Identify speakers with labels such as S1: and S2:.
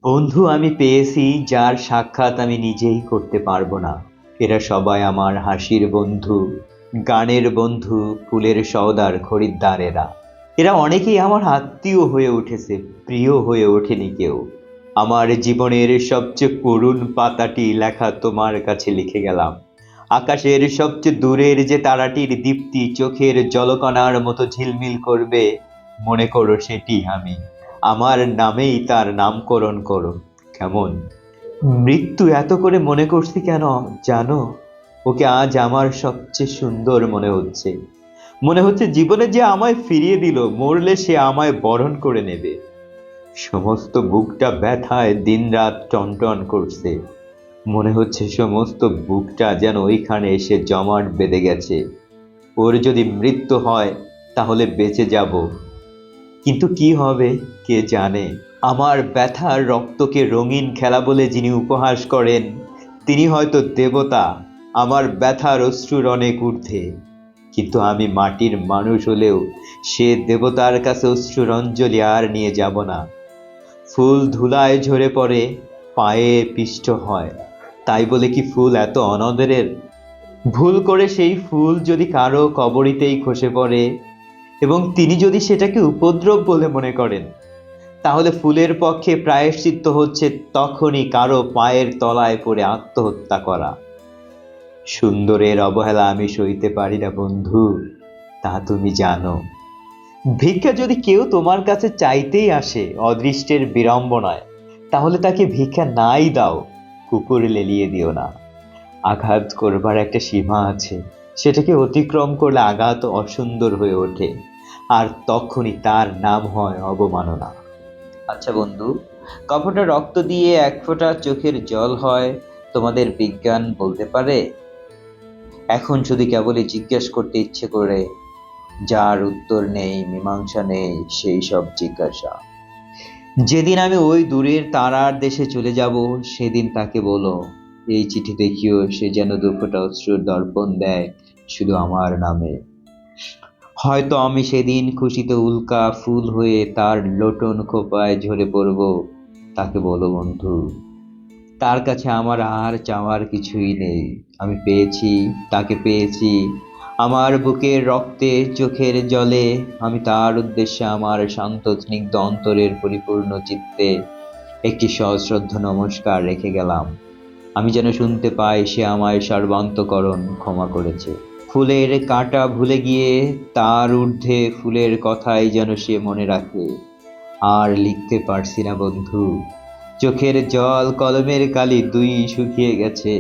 S1: বন্ধু আমি পেয়েছি যার সাক্ষাৎ আমি নিজেই করতে পারবো না। এরা সবাই আমার হাসির বন্ধু, গানের বন্ধু, ফুলের সওদার খরিদ্দার। এরা অনেকেই আমার আত্মীয় হয়ে উঠেছে, প্রিয় হয়ে ওঠেনি কেউ। আমার জীবনের সবচেয়ে করুণ পাতাটি লেখা তোমার কাছে লিখে গেলাম। আকাশের সবচেয়ে দূরের যে তারাটির দীপ্তি চোখের জলকণার মতো ঝিলমিল করবে, মনে করো সেটি আমি। আমার নামেই তার নামকরণ করো। কেমন? মৃত্যু এত করে মনে করছি কেন জানো? ওকে আজ আমার সবচেয়ে সুন্দর মনে হচ্ছে। মনে হচ্ছে জীবনে যে আমায় ফিরিয়ে দিল, মরলে সে আমায় বরণ করে নেবে। সমস্ত বুকটা ব্যথায় দিনরাত টনটন করছে। মনে হচ্ছে সমস্ত বুকটা যেন ওইখানে এসে জমাট বেঁধে গেছে। ওর যদি মৃত্যু হয় তাহলে বেঁচে যাব, কিন্তু কি হবে কে জানে। আমার ব্যথার রক্তকে রঙিন খেলা বলে যিনি উপহাস করেন, তিনি হয়তো দেবতা। আমার ব্যথার অশ্রুর অনেক ঊর্ধ্বে। কিন্তু আমি মাটির মানুষ হলেও সে দেবতার কাছে অশ্রুর অঞ্জলি আর নিয়ে যাব না। ফুল ধুলায় ঝরে পড়ে, পায়ে পিষ্ট হয়, তাই বলে কি ফুল এত অনাদরের? ভুল করে সেই ফুল যদি কারো কবরিতেই খসে পড়ে এবং তিনি যদি সেটাকে উপদ্রব বলে মনে করেন, তাহলে ফুলের পক্ষে প্রায়শ্চিত্ত হচ্ছে তখনই কারো পায়ের তলায় পড়ে আত্মহত্যা করা। সুন্দরের অবহেলা আমি সইতে পারি না বন্ধু, তা তুমি জানো। ভিক্ষা যদি কেউ তোমার কাছে চাইতেই আসে অদৃষ্টের বিড়ম্বনায়, তাহলে তাকে ভিক্ষা নাই দাও, কুকুর লেলিয়ে দিও না। আঘাত করবার একটা সীমা আছে, সেটাকে অতিক্রম করলে আঘাত অসুন্দর হয়ে ওঠে, আর তখনই তার নাম হয় অবমাননা। আচ্ছা বন্ধু, কপটা রক্ত দিয়ে এক ফোঁটা চোখের জল হয়, তোমাদের বিজ্ঞান বলতে পারে? এখন শুধু কেবলই জিজ্ঞেস করতে ইচ্ছে করে, যার উত্তর নেই, মীমাংসা নেই, সেই সব জিজ্ঞাসা। যেদিন আমি ওই দূরের তারার দেশে চলে যাব, সেদিন তাকে বলো, এই চিঠি দেখিও, সে যেন দুঃখটা অশ্রুর দর্পণ দেয় শুধু আমার নামে। হয়তো আমি সেদিন খুশিতে উল্কা ফুল হয়ে তার লোটন খোপায় ঝরে পড়ব। তাকে বলো বন্ধু, তার কাছে আমার আর চাওয়ার কিছুই নেই। আমি পেয়েছি, তাকে পেয়েছি। আমার বুকের রক্তে চোখের জলে আমি তার উদ্দেশ্যে আমার শান্ত স্নিগ্ধ অন্তরের পরিপূর্ণ চিত্তে একটি সশ্রদ্ধ নমস্কার রেখে গেলাম। আমি যেন শুনতে পাই সে আমায় সর্বান্তকরণ ক্ষমা করেছে। ফুলের কাঁটা ভুলে গিয়ে তার ঊর্ধ্বে ফুলের কথাই যেন সে মনে রাখে। আর লিখতে পারছি না বন্ধু, চোখের জল কলমের কালি দুই শুকিয়ে গেছে।